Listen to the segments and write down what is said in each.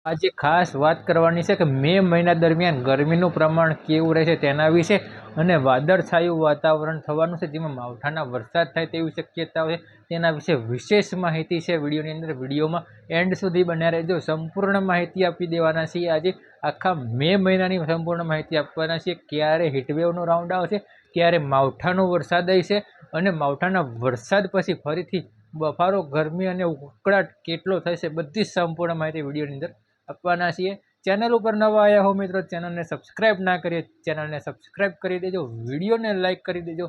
આજે ખાસ વાત કરવાની છે કે મે મહિના દરમિયાન ગરમીનું પ્રમાણ કેવું રહેશે તેના વિશે અને વાદળછાયું વાતાવરણ થવાનું છે, જેમાં માવઠાના વરસાદ થાય તેવી શક્યતાઓ છે તેના વિશે વિશેષ માહિતી છે વિડીયોની અંદર. વિડીયોમાં એન્ડ સુધી બન્યા રહેજો. સંપૂર્ણ માહિતી આપી દેવાના છીએ. આજે આખા મે મહિનાની સંપૂર્ણ માહિતી આપવાના છીએ. ક્યારે હીટવેવનો રાઉન્ડ આવશે, ક્યારે માવઠાનો વરસાદ આવશે અને માવઠાના વરસાદ પછી ફરીથી બફારો, ગરમી અને ઉકળાટ કેટલો થશે, બધી જ સંપૂર્ણ માહિતી વિડીયોની અંદર આપવાના છીએ. ચેનલ ઉપર નવા આવ્યા હો મિત્રો, ચેનલને સબસ્ક્રાઇબ ના કરીએ, ચેનલને સબસ્ક્રાઇબ કરી દેજો, વિડીયોને લાઇક કરી દેજો,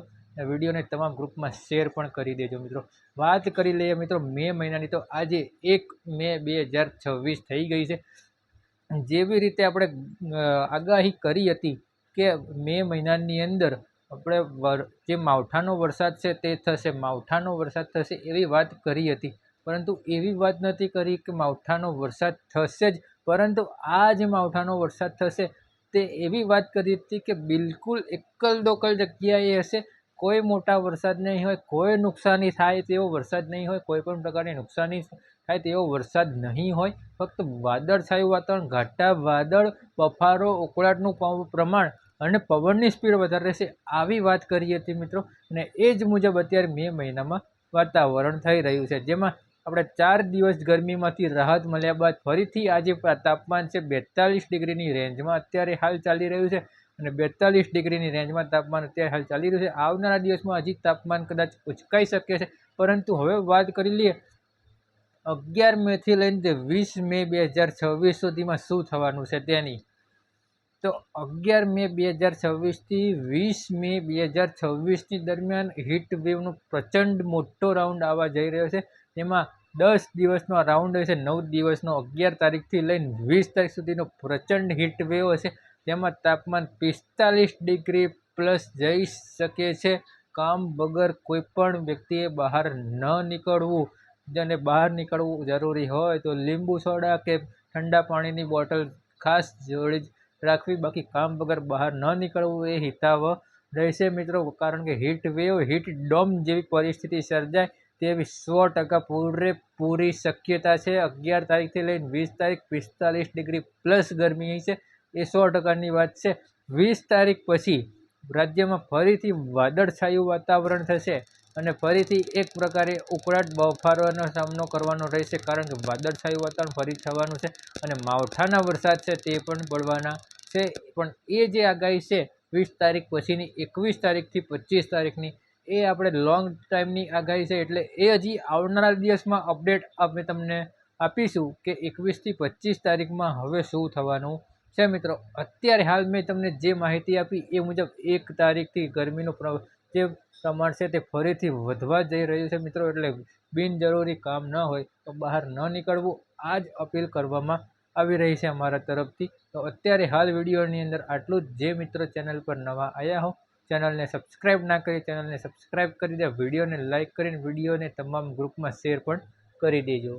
વિડીયોને તમામ ગ્રુપમાં શેર પણ કરી દેજો. મિત્રો વાત કરી લઈએ મિત્રો મે મહિનાની, તો આજે 1 મે 2026 થઈ ગઈ છે. જેવી રીતે આપણે આગાહી કરી હતી કે મે મહિનાની અંદર આપણે જે માવઠાનો વરસાદ છે તે થશે, માવઠાનો વરસાદ થશે એવી વાત કરી હતી, પરંતુ એવી વાત નથી કરી કે માવઠાનો વરસાદ થશે જ, પરંતુ આ જે માવઠાનો વરસાદ થશે તે એવી વાત કરી હતી કે બિલકુલ એકલ દોકલ જગ્યાએ હશે. કોઈ મોટા વરસાદ નહીં હોય, કોઈ નુકસાની થાય તેવો વરસાદ નહીં હોય, કોઈ પણ પ્રકારની નુકસાની થાય તેવો વરસાદ નહીં હોય. ફક્ત વાદળછાયું વાતાવરણ, ઘાટા વાદળ, બફારો, ઉકળાટનું પ્રમાણ અને પવનની સ્પીડ વધારે રહેશે, આવી વાત કરી હતી મિત્રો. અને એ જ મુજબ અત્યારે મે મહિનામાં વાતાવરણ થઈ રહ્યું છે, જેમાં આપણે 4 દિવસ ગરમીમાંથી રાહત મળ્યા બાદ ફરીથી આજે તાપમાન છે 42 ડિગ્રીની રેન્જમાં અત્યારે હાલ ચાલી રહ્યું છે. અને 42 ડિગ્રીની રેન્જમાં તાપમાન અત્યારે હાલ ચાલી રહ્યું છે. આવનારા દિવસમાં હજી તાપમાન કદાચ ઉચકાઈ શકે છે, પરંતુ હવે વાત કરી લઈએ 11 મેથી લઈને 20 મે 2026 સુધીમાં શું થવાનું છે તેની. તો 11 મે 2026 થી 20 મે 2026ની દરમિયાન હીટ વેવનો પ્રચંડ મોટો રાઉન્ડ આવવા જઈ રહ્યો છે. તેમાં 10 દિવસનો રાઉન્ડ હશે, 9 દિવસનો, 11 તારીખથી લઈને 20 તારીખ સુધીનો પ્રચંડ હીટ વેવ હશે. તેમાં તાપમાન 45 ડિગ્રી પ્લસ જઈ શકે છે. કામ વગર કોઈ પણ વ્યક્તિએ બહાર ન નીકળવું, અને બહાર નીકળવું જરૂરી હોય તો લીંબુ સોડા કે ઠંડા પાણીની બોટલ ખાસ જોડે રાખવી. બાકી કામ વગર બહાર ન નીકળવું એ હિતાવહ રહેશે મિત્રો, કારણ કે હીટ વેવ, હીટ ડોમ જેવી પરિસ્થિતિ સર્જાય તેવી 100% પૂરેપૂરી શક્યતા છે. 11 તારીખથી લઈને 20 તારીખ 45 ડિગ્રી પ્લસ ગરમી છે, એ 100%ની વાત છે. 20 તારીખ પછી રાજ્યમાં ફરીથી વાદળછાયું વાતાવરણ થશે અને ફરીથી એક પ્રકારે ઉકળાટ, બફારાનો સામનો કરવાનો રહેશે, કારણ કે વાદળછાયું વાતાવરણ ફરી થવાનું છે અને માવઠાના વરસાદ છે તે પણ પડવાના છે. પણ એ જે આગાહી છે 20 તારીખ પછીની, 21 તારીખથી 25 તારીખની, એ આપણે લોંગ ટાઈમની આગાહી છે, એટલે એ હજી આવનારા દિવસમાં અપડેટ આપણે તમને આપીશું કે 21 થી 25 તારીખમાં હવે શું થવાનું છે મિત્રો. અત્યારે હાલ મેં તમને જે માહિતી આપી એ મુજબ 1 તારીખથી ગરમીનું જે પ્રમાણ છે તે ફરીથી વધવા જઈ રહ્યું છે મિત્રો. એટલે બિનજરૂરી કામ ન હોય તો બહાર ન નીકળવું, આ જ અપીલ કરવામાં આવી રહી છે અમારા તરફથી. તો અત્યારે હાલ વિડીયોની અંદર આટલું જ. જે મિત્રો ચેનલ પર નવા આવ્યા હો, ચેનલને સબસ્ક્રાઇબ ના કરી, ચેનલને સબસ્ક્રાઇબ કરી દે, વિડીયોને લાઇક કરીને વિડીયોને તમામ ગ્રુપમાં શેર પણ કરી દેજો.